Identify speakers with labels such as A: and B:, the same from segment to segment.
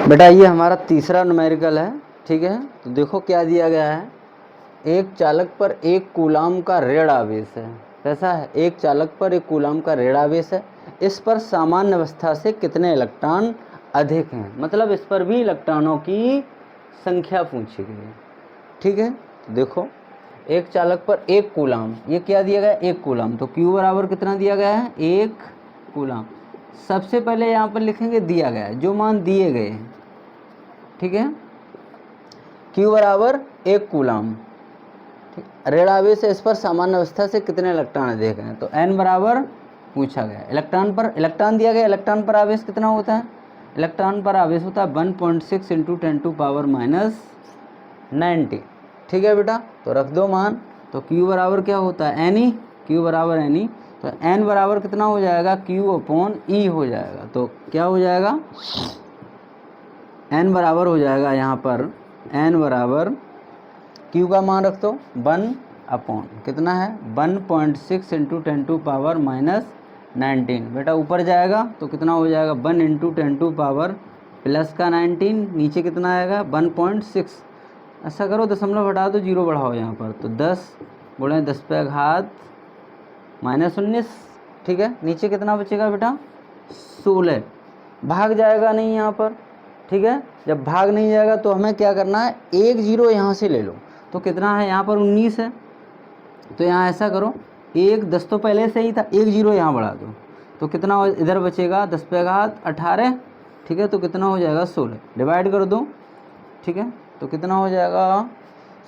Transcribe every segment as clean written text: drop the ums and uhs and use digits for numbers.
A: बेटा ये हमारा तीसरा न्यूमेरिकल है, ठीक है। तो देखो क्या दिया गया है, एक चालक पर एक कूलाम का ऋण आवेश है। कैसा है, एक चालक पर एक कूलाम का ऋण आवेश है, इस पर सामान्य अवस्था से कितने इलेक्ट्रॉन अधिक हैं, मतलब इस पर भी इलेक्ट्रॉनों की संख्या पूछी गई है, ठीक है। तो देखो एक चालक पर एक कूलाम, ये क्या दिया गया है, एक कूलाम, तो Q बराबर कितना दिया गया है, एक कूलाम। सबसे पहले यहाँ पर लिखेंगे दिया गया है, जो मान दिए गए हैं, ठीक है। Q बराबर एक कूलाम, ऋण आवेश है, इस पर सामान्य अवस्था से कितने इलेक्ट्रॉन अधिक हैं, तो N बराबर पूछा गया। इलेक्ट्रॉन पर इलेक्ट्रॉन दिया गया, इलेक्ट्रॉन पर आवेश कितना होता है, इलेक्ट्रॉन पर आवेश होता है 1.6 × 10⁻⁹ ठीक है बेटा। तो रख दो मान, तो Q बराबर क्या होता है, Ne, Q बराबर Ne, तो N बराबर कितना हो जाएगा, Q/E हो जाएगा। तो क्या हो जाएगा, N बराबर हो जाएगा यहाँ पर, N बराबर Q का मान रख दो 1/ कितना है 1.6 × 10⁻⁹ बेटा ऊपर जाएगा तो कितना हो जाएगा 1 × 10⁻+19, नीचे कितना आएगा 1.6। ऐसा करो दशमलव हटा दो, जीरो बढ़ाओ यहाँ पर, तो 10 × 10⁻⁻19, ठीक है। नीचे कितना बचेगा बेटा 16, भाग जाएगा नहीं यहाँ पर, ठीक है। जब भाग नहीं जाएगा तो हमें क्या करना है, एक जीरो यहाँ से ले लो, तो कितना है यहाँ पर 19 है। तो यहाँ ऐसा करो, एक 10 तो पहले से ही था, एक जीरो यहाँ बढ़ा दो, तो कितना इधर बचेगा 10⁻18, ठीक है। तो कितना हो जाएगा 16, डिवाइड कर दो, ठीक है। तो कितना हो जाएगा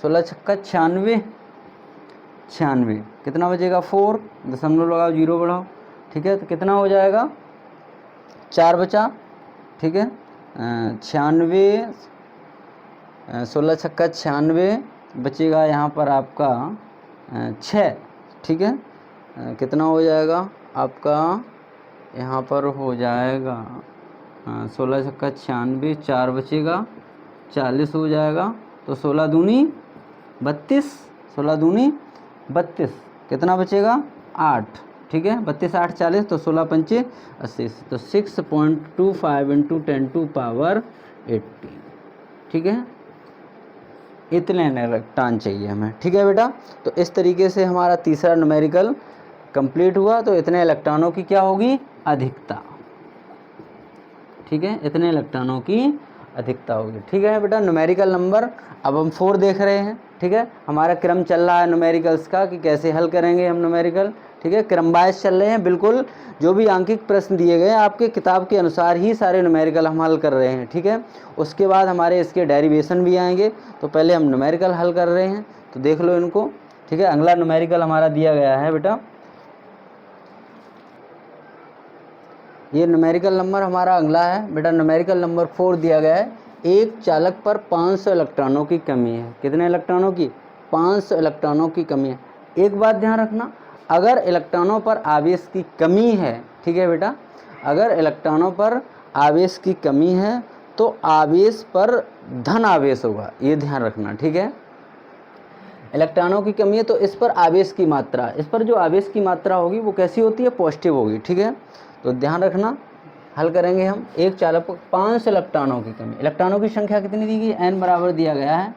A: 16 छक्का 96, कितना बचेगा 4, दशमलव लगाओ, जीरो बढ़ाओ, ठीक है। तो कितना हो जाएगा 4 बचा, ठीक है। 96, 16 छक्का 96 बचेगा यहाँ पर आपका 6, ठीक है। कितना हो जाएगा आपका यहाँ पर हो जाएगा 16 छक्का 96, 4 बचेगा 40 हो जाएगा, तो 16 दूनी 32, 16 दूनी 32, कितना बचेगा 8, ठीक है। 32 8 40, तो 16 पंचे 80, तो 6.25 × 10⁻80, ठीक है। इतने इलेक्ट्रॉन चाहिए हमें, ठीक है बेटा। तो इस तरीके से हमारा तीसरा न्यूमेरिकल कंप्लीट हुआ। तो इतने इलेक्ट्रॉनों की क्या होगी, अधिकता, ठीक है, इतने इलेक्ट्रॉनों की अधिकता होगी, ठीक है बेटा। न्यूमेरिकल नंबर अब हम 4 देख रहे हैं, ठीक है। हमारा क्रम चल रहा है न्यूमेरिकल्स का कि कैसे हल करेंगे हम न्यूमेरिकल, ठीक है। क्रम वाइज चल रहे हैं, बिल्कुल जो भी आंकिक प्रश्न दिए गए हैं आपके किताब के अनुसार ही सारे न्यूमेरिकल हम हल कर रहे हैं, ठीक है। उसके बाद हमारे इसके डेरिवेशन भी आएंगे, तो पहले हम न्यूमेरिकल हल कर रहे हैं, तो देख लो इनको, ठीक है। अगला न्यूमेरिकल हमारा दिया गया है बेटा, ये न्यूमेरिकल नंबर हमारा अगला है बेटा, न्यूमेरिकल नंबर 4 दिया गया है। एक चालक पर 500 इलेक्ट्रॉनों की कमी है, कितने इलेक्ट्रॉनों की, 500 इलेक्ट्रॉनों की कमी है। एक बात ध्यान रखना, अगर इलेक्ट्रॉनों पर आवेश की कमी है, ठीक है बेटा, अगर इलेक्ट्रॉनों पर आवेश की कमी है तो आवेश पर धन आवेश होगा, ये ध्यान रखना, ठीक है। इलेक्ट्रॉनों की कमी है तो इस पर आवेश की मात्रा, इस पर जो आवेश की मात्रा होगी वो कैसी होती है, पॉजिटिव होगी, ठीक है। तो ध्यान रखना, हल करेंगे हम। एक चालक को 500 इलेक्ट्रॉनों की कमी, इलेक्ट्रॉनों की संख्या कितनी दी गई, n बराबर दिया गया है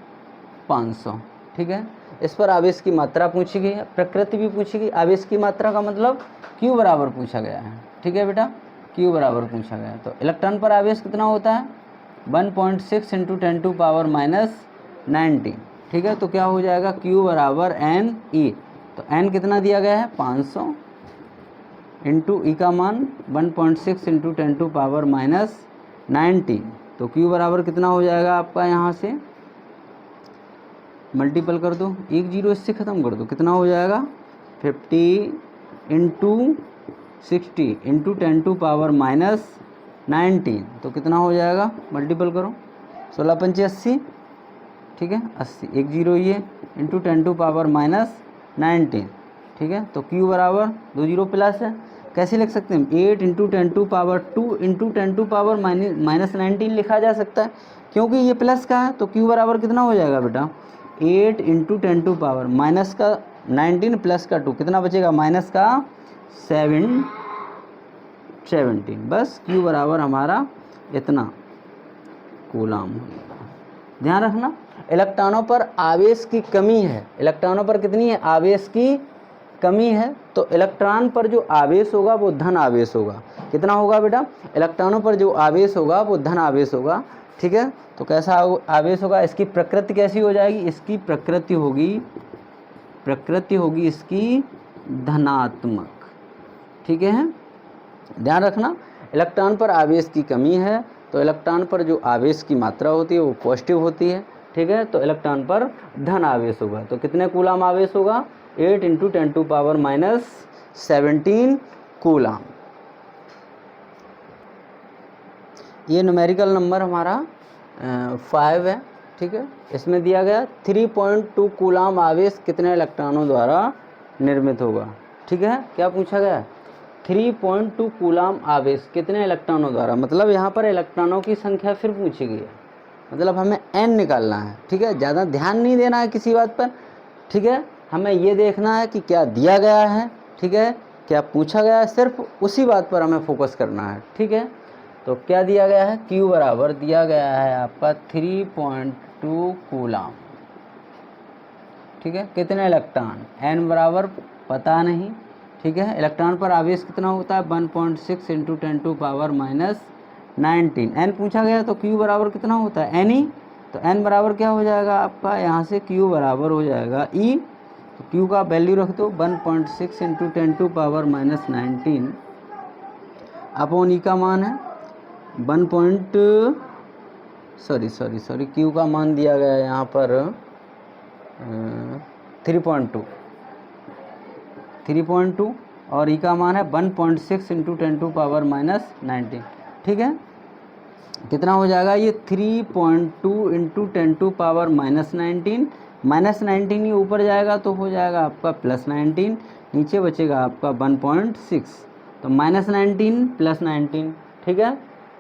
A: 500, ठीक है। इस पर आवेश की मात्रा पूछी गई है, प्रकृति भी पूछी गई, आवेश की मात्रा का मतलब Q बराबर पूछा गया है, ठीक है बेटा, Q बराबर पूछा गया है। तो इलेक्ट्रॉन पर आवेश कितना होता है 1.6 × 10⁻⁹, ठीक है। तो क्या हो जाएगा Q बराबर Ne, तो n कितना दिया गया है 500 इंटू ई का मान 1.6 × 10⁻⁹, तो Q बराबर कितना हो जाएगा आपका, यहाँ से मल्टीपल कर दो, एक जीरो इससे ख़त्म कर दो, कितना हो जाएगा 50 × 60 × 10⁻⁹, तो कितना हो जाएगा, मल्टीपल करो, 16 पंचे 80, ठीक है, 80, एक जीरो ये इंटू 10⁻⁹, ठीक है। तो Q बराबर 2 जीरो प्लस है, कैसे लिख सकते हैं 8 × 10⁻2 × 10⁻⁻19 लिखा जा सकता है, क्योंकि ये प्लस का है। तो Q बराबर कितना हो जाएगा बेटा 8 × 10⁻, माइनस का 19 प्लस का 2, कितना बचेगा माइनस का 17, बस Q बराबर हमारा इतना, कूलाम होगा। ध्यान रखना, इलेक्ट्रॉनों पर आवेश की कमी है, इलेक्ट्रॉनों पर कितनी है, आवेश की कमी है, तो इलेक्ट्रॉन पर जो आवेश होगा वो धन आवेश होगा। कितना होगा बेटा, इलेक्ट्रॉनों पर जो आवेश होगा वो धन आवेश होगा। ठीक है, तो कैसा आवेश होगा, इसकी प्रकृति कैसी हो जाएगी, इसकी प्रकृति होगी इसकी धनात्मक। ठीक है, ध्यान रखना, इलेक्ट्रॉन पर आवेश की कमी है तो इलेक्ट्रॉन पर जो आवेश की मात्रा होती है वो पॉजिटिव होती है। ठीक है, तो इलेक्ट्रॉन पर धन आवेश होगा, तो कितने कूलाम आवेश होगा, 8 × 10⁻⁻17 कूलाम। ये न्यूमेरिकल नंबर हमारा 5 है। ठीक है, इसमें दिया गया 3.2 कूलाम आवेश कितने इलेक्ट्रॉनों द्वारा निर्मित होगा। ठीक है, क्या पूछा गया, 3.2 कूलाम आवेश कितने इलेक्ट्रॉनों द्वारा, मतलब यहाँ पर इलेक्ट्रॉनों की संख्या फिर पूछी गई है, मतलब हमें n निकालना है। ठीक है, ज़्यादा ध्यान नहीं देना है किसी बात पर। ठीक है, हमें ये देखना है कि क्या दिया गया है, ठीक है, क्या पूछा गया है, सिर्फ उसी बात पर हमें फोकस करना है। ठीक है, तो क्या दिया गया है, Q बराबर दिया गया है आपका 3.2 कूलाम। ठीक है, कितने इलेक्ट्रॉन, n बराबर पता नहीं। ठीक है, इलेक्ट्रॉन पर आवेश कितना होता है, 1.6 × 10⁻⁻19 n पूछा गया, तो Q बराबर कितना होता है, n ही, तो n बराबर क्या हो जाएगा आपका, यहाँ से Q बराबर हो जाएगा E, तो Q का वैल्यू रख दो 1.6 × 10⁻⁻19 अपॉन E का मान है Q का मान दिया गया है यहाँ पर 3.2 और E का मान है 1.6 × 10⁻⁻19। ठीक है, कितना हो जाएगा ये 3.2 × 10⁻⁻19 -19 ये ऊपर जाएगा तो हो जाएगा आपका +19, नीचे बचेगा आपका 1.6, तो -19 +19। ठीक है,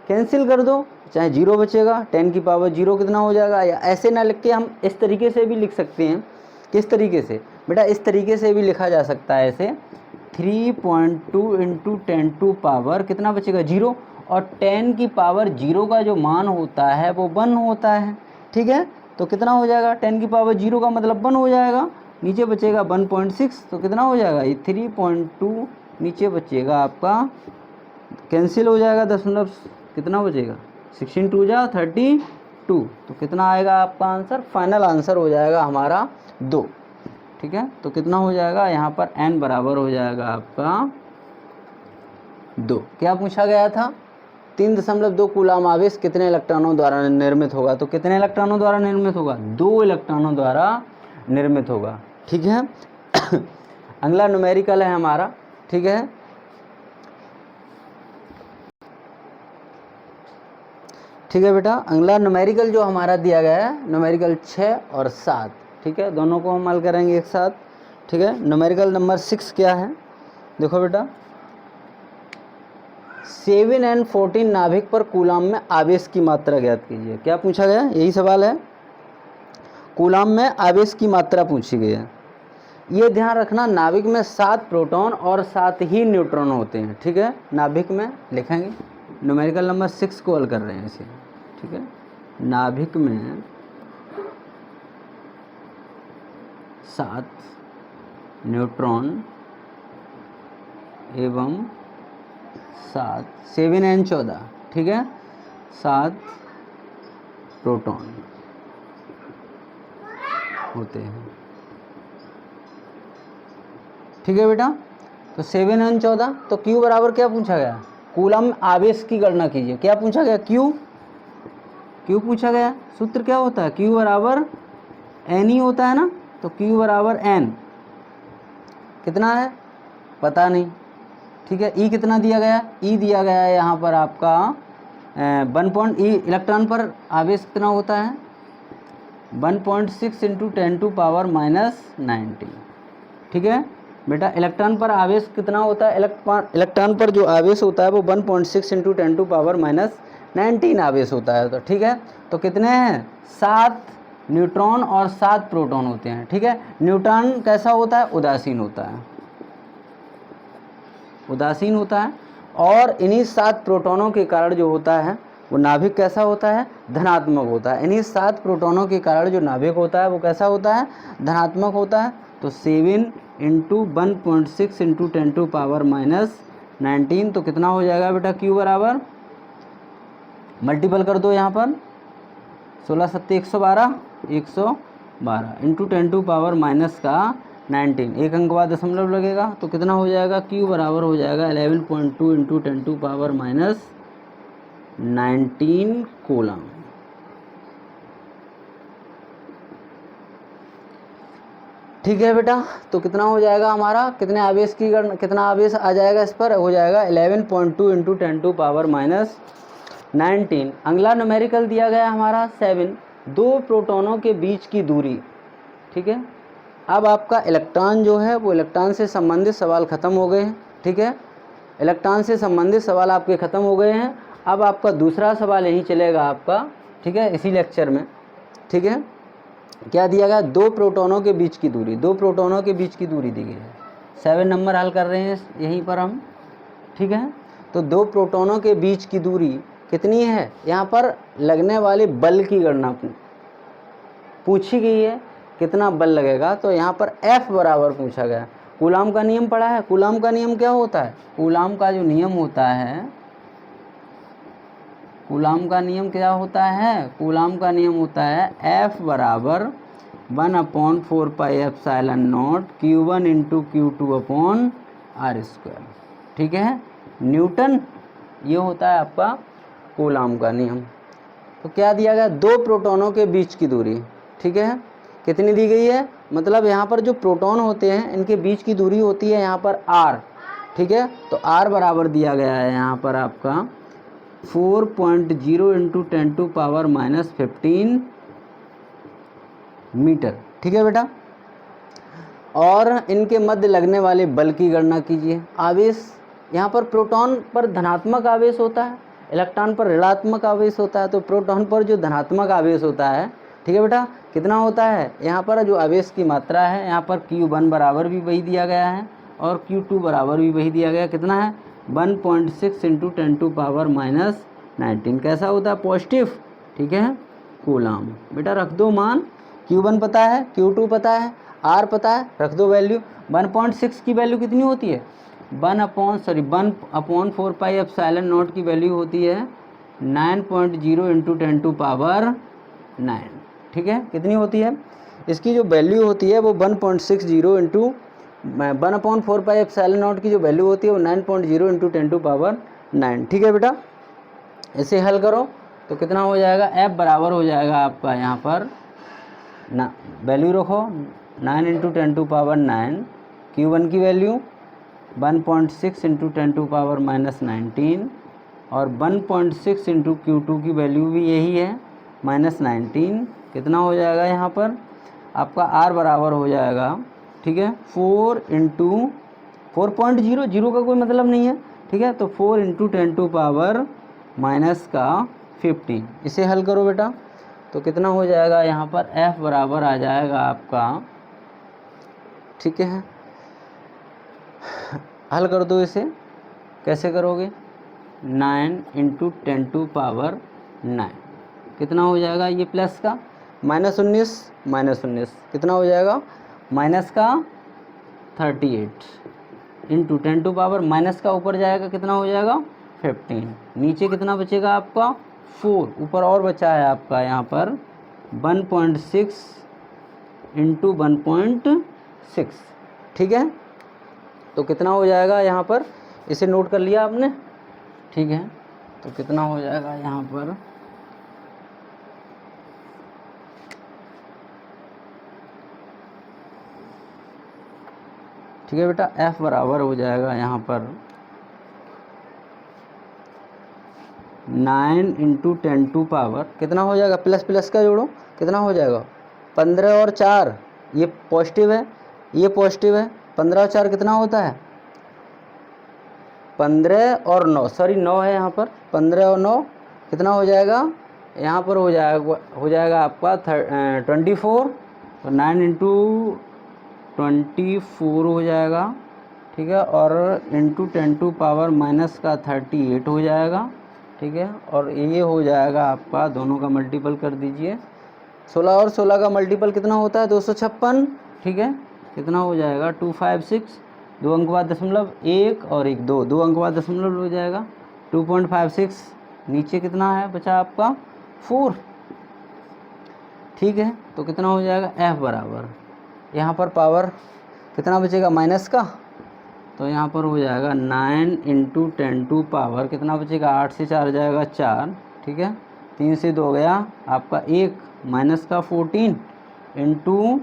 A: कैंसिल कर दो, चाहे 0 बचेगा, 10⁻0 कितना हो जाएगा, या ऐसे ना लिख के हम इस तरीके से भी लिख सकते हैं। किस तरीके से बेटा, इस तरीके से भी लिखा जा सकता है ऐसे, 3.2 × 10⁻, कितना बचेगा 0, और 10⁻0 का जो मान होता है वो 1 होता है। ठीक है, तो कितना हो जाएगा, 10⁻0 का मतलब 1 हो जाएगा, नीचे बचेगा 1.6, तो कितना हो जाएगा ये 3.2, नीचे बचेगा आपका, कैंसिल हो जाएगा, दशमलव कितना बचेगा, 16 2 जा 32, तो कितना आएगा आपका आंसर, फाइनल आंसर हो जाएगा हमारा 2। ठीक है, तो कितना हो जाएगा यहाँ पर n बराबर हो जाएगा आपका 2। क्या पूछा गया था, 3.2 कूलाम आवेश कितने इलेक्ट्रॉनों द्वारा निर्मित होगा, तो कितने इलेक्ट्रॉनों द्वारा निर्मित होगा, 2 इलेक्ट्रॉनों द्वारा निर्मित होगा। ठीक है, अगला न्यूमेरिकल है हमारा। ठीक है, ठीक है बेटा, अगला न्यूमेरिकल जो हमारा दिया गया है, न्यूमेरिकल 6 और 7। ठीक है, दोनों को हम हल करेंगे एक साथ। ठीक है, न्यूमेरिकल नंबर 6 क्या है, देखो बेटा, 7n14 नाभिक पर कूलाम में आवेश की मात्रा ज्ञात कीजिए। क्या पूछा गया, यही सवाल है, कूलाम में आवेश की मात्रा पूछी गई है। ये ध्यान रखना, नाभिक में 7 प्रोटॉन और 7 ही न्यूट्रॉन होते हैं। ठीक है, नाभिक में लिखेंगे, न्यूमेरिकल नंबर 6 को हल कर रहे हैं इसे। ठीक है, नाभिक में 7 न्यूट्रॉन एवं 7n14, ठीक है, 7 प्रोटॉन होते हैं। ठीक है बेटा, तो 7n14, तो Q बराबर क्या पूछा गया, कूलम आवेश की गणना कीजिए। क्या पूछा गया, Q पूछा गया, सूत्र क्या होता है, Q बराबर n ही होता है ना, तो Q बराबर n, कितना है पता नहीं। ठीक है, E कितना दिया गया, E दिया गया है यहाँ पर आपका 1.E, इलेक्ट्रॉन पर आवेश कितना होता है 1.6 × 10⁻⁻19। ठीक है बेटा, इलेक्ट्रॉन पर आवेश कितना होता है, इलेक्ट्रॉन पर जो आवेश होता है वो 1.6 × 10⁻⁻19 आवेश होता है। तो ठीक है, तो कितने हैं, 7 न्यूट्रॉन और 7 प्रोटॉन होते हैं। ठीक है, न्यूट्रॉन कैसा होता है, उदासीन होता है, उदासीन होता है, और इन्हीं 7 प्रोटॉनों के कारण जो होता है वो नाभिक कैसा होता है, धनात्मक होता है। इन्हीं 7 प्रोटॉनों के कारण जो नाभिक होता है वो कैसा होता है, धनात्मक होता है। तो 7 इंटू 1.6 इंटू 10⁻⁻19, तो कितना हो जाएगा बेटा, Q बराबर, मल्टीपल कर दो यहाँ पर, 16 सत्ते 112, 112 इंटू 10⁻⁻19, एक अंक बाद दशमलव लगेगा, तो कितना हो जाएगा, Q बराबर हो जाएगा 11.2 इंटू 10⁻⁻19 कूलम। ठीक है बेटा, तो कितना हो जाएगा हमारा, कितने आवेश की गणना, कितना आवेश आ जाएगा इस पर, हो जाएगा 11.2 इंटू 10⁻⁻19। अगला न्यूमेरिकल दिया गया हमारा 7, 2 प्रोटॉनों के बीच की दूरी। ठीक है, अब आपका इलेक्ट्रॉन जो है वो इलेक्ट्रॉन से संबंधित सवाल खत्म हो गए हैं। ठीक है, इलेक्ट्रॉन से संबंधित सवाल आपके ख़त्म हो गए हैं। अब आपका दूसरा सवाल यहीं चलेगा आपका, ठीक है, इसी लेक्चर में। ठीक है, क्या दिया गया, 2 प्रोटॉनों के बीच की दूरी, 2 प्रोटॉनों के बीच की दूरी दी गई है। 7 नंबर हल कर रहे हैं यहीं पर हम। ठीक है, तो 2 प्रोटॉनों के बीच की दूरी कितनी है, यहाँ पर लगने वाले बल की गणना पूछी गई है, कितना बल लगेगा। तो यहाँ पर F बराबर पूछा गया। कूलाम का नियम पढ़ा है, कूलाम का नियम क्या होता है, कूलाम का जो नियम होता है, कूलाम का नियम क्या होता है, कूलाम का नियम होता है F बराबर 1/4πε0 Q1 इंटू Q2/R²। ठीक है, न्यूटन, ये होता है आपका कूलाम का नियम। तो क्या दिया गया, 2 प्रोटॉनों के बीच की दूरी। ठीक है, कितनी दी गई है, मतलब यहाँ पर जो प्रोटॉन होते हैं इनके बीच की दूरी होती है यहाँ पर R। ठीक है, तो R बराबर दिया गया है यहाँ पर आपका 4.0 इंटू 10⁻⁻15 मीटर। ठीक है बेटा, और इनके मध्य लगने वाले बल की गणना कीजिए। आवेश, यहाँ पर प्रोटॉन पर धनात्मक आवेश होता है, इलेक्ट्रॉन पर ऋणात्मक आवेश होता है। तो प्रोटॉन पर जो धनात्मक आवेश होता है, ठीक है बेटा, कितना होता है, यहाँ पर जो आवेश की मात्रा है, यहाँ पर Q1 बराबर भी वही दिया गया है और Q2 बराबर भी वही दिया गया, कितना है 1.6 इंटू 10⁻⁻19। कैसा होता है, पॉजिटिव। ठीक है, कूलाम। बेटा रख दो मान, Q1 पता है, Q2 पता है, R पता है, रख दो वैल्यू। 1.6 की वैल्यू कितनी होती है, 1/4πε0 की वैल्यू होती है 9.0 इंटू 10⁻⁹। ठीक है, कितनी होती है, इसकी जो वैल्यू होती है वो 1.60 इंटू 1/4πε0 की जो वैल्यू होती है वो 9.0 इंटू 10⁻⁹। ठीक है बेटा, इसे हल करो तो कितना हो जाएगा, F बराबर हो जाएगा आपका यहाँ पर ना, वैल्यू रखो 9 इंटू 10⁻⁹, Q1 की वैल्यू 1.6 इंटू 10⁻⁻19 और 1.6 इंटू Q2 की वैल्यू भी यही है -19। कितना हो जाएगा यहाँ पर आपका R बराबर हो जाएगा, ठीक है, 4 इंटू 4.0, जीरो का कोई मतलब नहीं है। ठीक है, तो 4 इंटू 10⁻⁻15। इसे हल करो बेटा, तो कितना हो जाएगा यहाँ पर F बराबर आ जाएगा आपका, ठीक है, हल कर दो इसे, कैसे करोगे, 9 इंटू 10⁻⁹, कितना हो जाएगा ये प्लस का -19 कितना हो जाएगा माइनस का 38 इंटू 10⁻, माइनस का ऊपर जाएगा कितना हो जाएगा 15, नीचे कितना बचेगा आपका 4, ऊपर और बचा है आपका यहाँ पर 1.6 इंटू 1.6। ठीक है, तो कितना हो जाएगा यहाँ पर, इसे नोट कर लिया आपने। ठीक है, तो कितना हो जाएगा यहाँ पर, ठीक है बेटा, F बराबर हो जाएगा यहाँ पर 9 इंटू 10⁻, कितना हो जाएगा, प्लस प्लस का जोड़ो, कितना हो जाएगा 15 और 4, ये पॉजिटिव है, ये पॉजिटिव है, 15 और 4 कितना होता है 15 और 9, सॉरी 9 है यहाँ पर, 15 और 9 कितना हो जाएगा यहाँ पर हो जाएगा आपका 24, तो 9 इंटू 24 हो जाएगा। ठीक है, और इंटू 10⁻⁻38 हो जाएगा। ठीक ठीक है। और ये हो जाएगा आपका, दोनों का मल्टीपल कर दीजिए, 16 और 16 का मल्टीपल कितना होता है 256, ठीक है। कितना हो जाएगा 256, 2 अंक बाद दशमलव 1 और 1 2, 2 अंक बाद दशमलव हो जाएगा 2.56, नीचे कितना है बचा आपका 4, ठीक है। तो कितना हो जाएगा F बराबर, यहाँ पर पावर कितना बचेगा माइनस का, तो यहाँ पर हो जाएगा 9 × 10 पावर कितना बचेगा, 8 से 4 जाएगा 4, ठीक है। 3 से 2 गया आपका 1, माइनस का 14 ×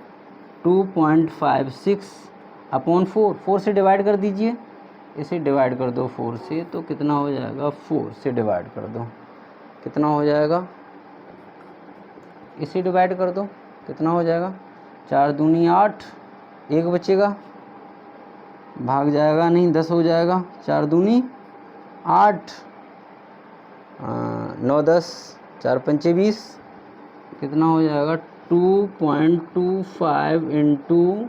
A: 2.56 अपॉन 4, 4 से डिवाइड कर दीजिए, इसे डिवाइड कर दो 4 से, तो कितना हो जाएगा 4 से डिवाइड कर दो, कितना हो जाएगा, इसे डिवाइड कर दो, कितना हो जाएगा 4 दूनी 8, 1 बचेगा, भाग जाएगा नहीं 10 हो जाएगा, 4 दूनी 8, 9 10, 4 पंचे 20, कितना हो जाएगा 2.25 ×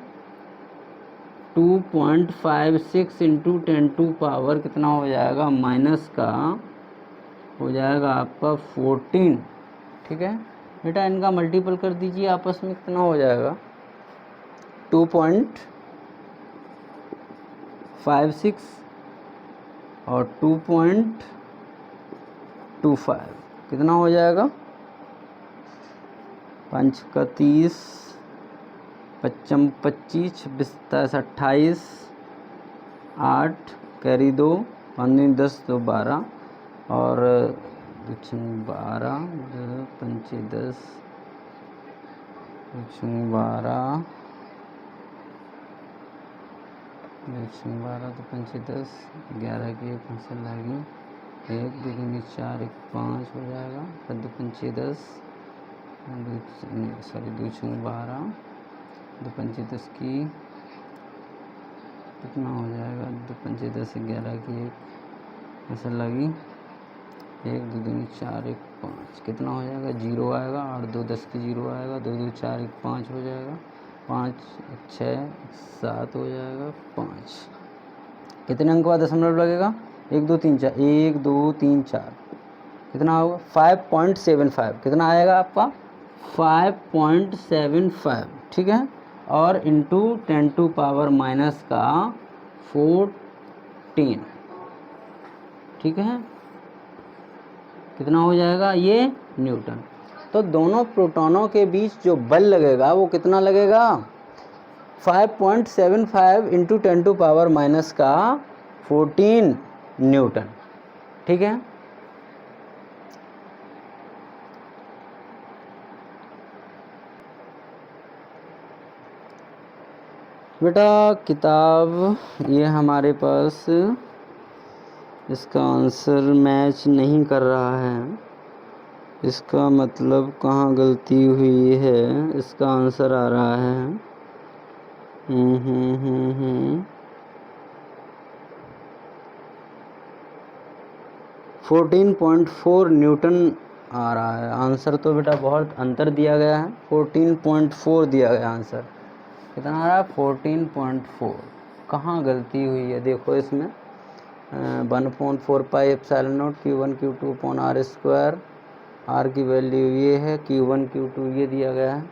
A: 2.56 × 10 पावर कितना हो जाएगा माइनस का हो जाएगा आपका 14, ठीक है। बेटा इनका मल्टीपल कर दीजिए आपस में, कितना हो जाएगा 2.56 और 2.25, कितना हो जाएगा 5 का 30, 55 25, 27 28, 8 कैरी 2, 5 10 2 12 और 12 5 10 12 तो 5 10, 11 की 1 पेंसिल लगी, 1 2 3 4 1 5 हो जाएगा, फिर 2 5 10, 2 12, 2 5 10 की कितना हो जाएगा, 2 5 10 11 की 1 पेंसिल लगी, 1 2 3 4 1 5, कितना हो जाएगा 0 आएगा, 8 2 10 की 0 आएगा, 2 2 4 1 5 हो जाएगा, 5 6 7 हो जाएगा 5, कितने अंक का दशमलव लगेगा 1 2 3 4, 1 2 3 4, कितना होगा 5.75, कितना आएगा आपका 5.75, ठीक है। और इंटू 10 पावर माइनस का 14, ठीक है। कितना हो जाएगा ये न्यूटन। तो दोनों प्रोटॉनों के बीच जो बल लगेगा वो कितना लगेगा 5.75 × 10 पावर माइनस का 14 न्यूटन, ठीक है। बेटा किताब ये हमारे पास इसका आंसर मैच नहीं कर रहा है, इसका मतलब कहाँ गलती हुई है, इसका आंसर आ रहा है 14.4 न्यूटन आ रहा है आंसर। तो बेटा बहुत अंतर दिया गया है, 14.4 दिया गया आंसर, कितना आ रहा है 14.4, कहाँ गलती हुई है देखो इसमें 1/4 pi epsilon not Q1 Q2 upon r², r की वैल्यू ये है, Q1 Q2 ये दिया गया है,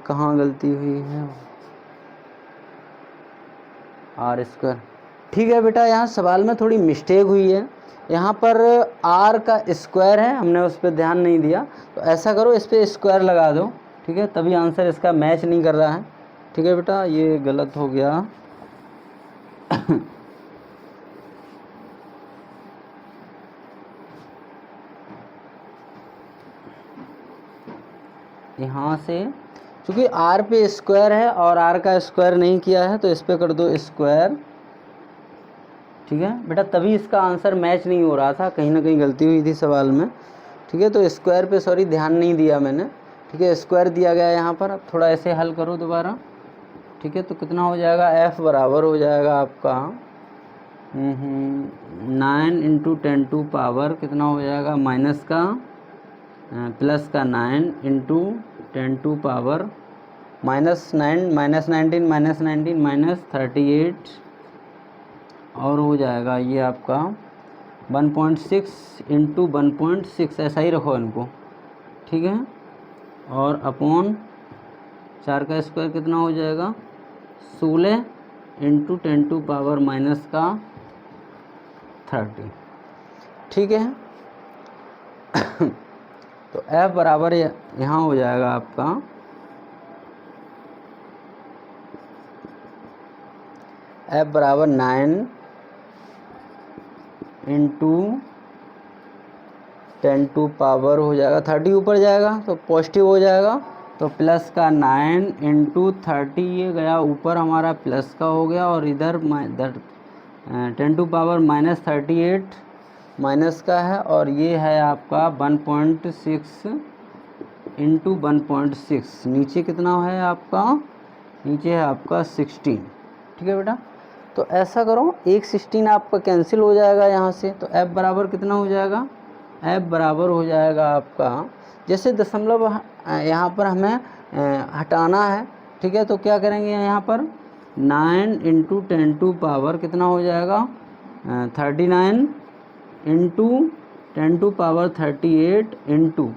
A: कहाँ गलती हुई है r², ठीक है। बेटा यहाँ सवाल में थोड़ी मिस्टेक हुई है, यहाँ पर r का स्क्वायर है, हमने उस पर ध्यान नहीं दिया, तो ऐसा करो इस पर स्क्वायर लगा दो, ठीक है, तभी आंसर इसका मैच नहीं कर रहा है, ठीक है बेटा ये गलत हो गया यहाँ से, क्योंकि r पे स्क्वायर है और r का स्क्वायर नहीं किया है, तो इस पे कर दो स्क्वायर, ठीक है बेटा, तभी इसका आंसर मैच नहीं हो रहा था, कहीं ना कहीं गलती हुई थी सवाल में, ठीक है। तो स्क्वायर पे सॉरी ध्यान नहीं दिया मैंने, ठीक है, स्क्वायर दिया गया है यहाँ पर। अब थोड़ा ऐसे हल करो दोबारा, ठीक है। तो कितना हो जाएगा F बराबर हो जाएगा आपका 9 × 10 पावर कितना हो जाएगा माइनस का प्लस का 9 × 10 पावर -9 -19 -19 -38 और हो जाएगा ये आपका 1.6 इंटू 1.6 ऐसा ही रखो इनको, ठीक है। और अपॉन 4 का स्क्वायर कितना हो जाएगा 16 इंटू 10⁻⁻30, ठीक है। तो f बराबर यहाँ हो जाएगा आपका f बराबर 9 इंटू 10⁻, हो जाएगा 30 ऊपर जाएगा तो पॉजिटिव हो जाएगा, तो प्लस का 9 इंटू 30 ये गया ऊपर हमारा प्लस का हो गया, और इधर 10⁻⁻38 माइनस का है, और ये है आपका 1.6 इंटू 1.6, नीचे कितना है आपका, नीचे है आपका 16, ठीक है बेटा। तो ऐसा करो, एक 16 आपका कैंसिल हो जाएगा यहाँ से, तो f बराबर कितना हो जाएगा, f बराबर हो जाएगा आपका, जैसे दशमलव यहाँ पर हमें हटाना है, ठीक है। तो क्या करेंगे यहाँ पर 9 इंटू 10⁻, कितना हो जाएगा 39 इंटू 10⁻38 इंटू,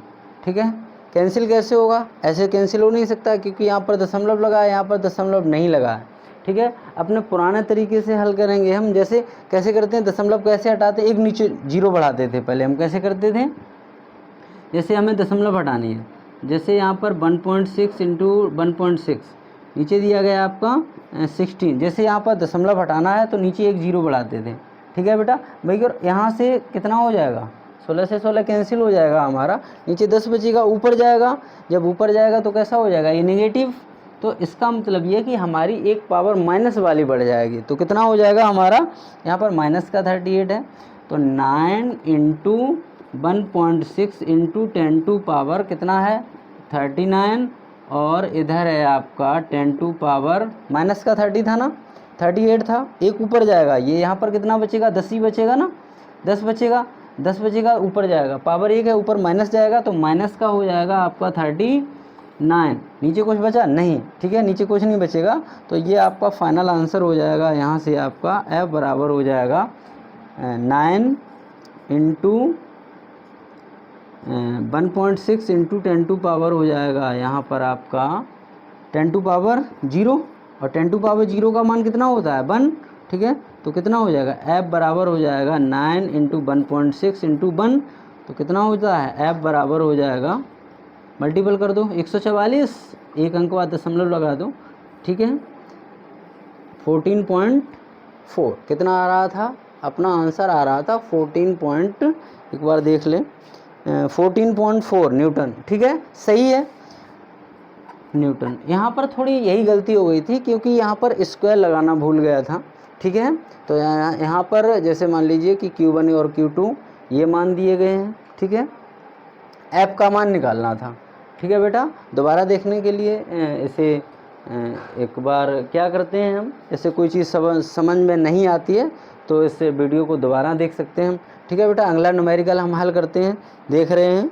A: ठीक है। कैंसिल कैसे होगा, ऐसे कैंसिल हो नहीं सकता क्योंकि यहाँ पर दशमलव लगा है, यहाँ पर दशमलव नहीं लगा है, ठीक है। अपने पुराने तरीके से हल करेंगे हम, जैसे कैसे करते हैं, दशमलव कैसे हटाते, एक नीचे जीरो बढ़ाते थे पहले हम, कैसे करते थे, जैसे हमें दशमलव हटानी है, जैसे यहाँ पर 1.6 इंटू 1.6 नीचे दिया गया आपका 16, जैसे यहाँ पर दशमलव हटाना है तो नीचे एक जीरो बढ़ाते थे, ठीक है बेटा भाई। और यहाँ से कितना हो जाएगा 16 से 16 कैंसिल हो जाएगा हमारा, नीचे 10 बचेगा, ऊपर जाएगा, जब ऊपर जाएगा तो कैसा हो जाएगा ये नेगेटिव, तो इसका मतलब ये कि हमारी एक पावर माइनस वाली बढ़ जाएगी, तो कितना हो जाएगा हमारा यहाँ पर माइनस का 38 है, तो 9 इंटू 1.6 इंटू 10⁻, कितना है 39, और इधर है आपका 10⁻, माइनस का 30 था ना, 38 था, एक ऊपर जाएगा, ये यहाँ पर कितना बचेगा 10 ही बचेगा ना, 10 बचेगा, 10 बचेगा, ऊपर जाएगा, पावर एक है, ऊपर माइनस जाएगा, तो माइनस का हो जाएगा आपका 39, नीचे कुछ बचा नहीं, ठीक है, नीचे कुछ नहीं बचेगा, तो ये आपका फाइनल आंसर हो जाएगा, यहाँ से आपका f बराबर हो जाएगा 9 इंटू 1.6 इंटू 10⁻, हो जाएगा यहाँ पर आपका 10⁻0, और 10⁻0 का मान कितना होता है 1, ठीक है। तो कितना हो जाएगा f बराबर हो जाएगा 9 इंटू 1.6 इंटू 1, तो कितना होता है f बराबर हो जाएगा, मल्टीपल कर दो 144, एक अंक बाद दशमलव लगा दो, ठीक है, 14.4 कितना आ रहा था, अपना आंसर आ रहा था 14 एक बार देख ले 14.4 न्यूटन, ठीक है, सही है न्यूटन। यहाँ पर थोड़ी यही गलती हो गई थी क्योंकि यहाँ पर स्क्वायर लगाना भूल गया था, ठीक है। तो यहाँ पर जैसे मान लीजिए कि Q1 और Q2 ये मान दिए गए हैं, ठीक है, f का मान निकालना था, ठीक है बेटा। दोबारा देखने के लिए इसे एक बार क्या करते हैं हम, जैसे कोई चीज़ समझ में नहीं आती है तो इस वीडियो को दोबारा देख सकते हैं हम, ठीक है बेटा। अगला न्यूमेरिकल हम हल करते हैं, देख रहे हैं।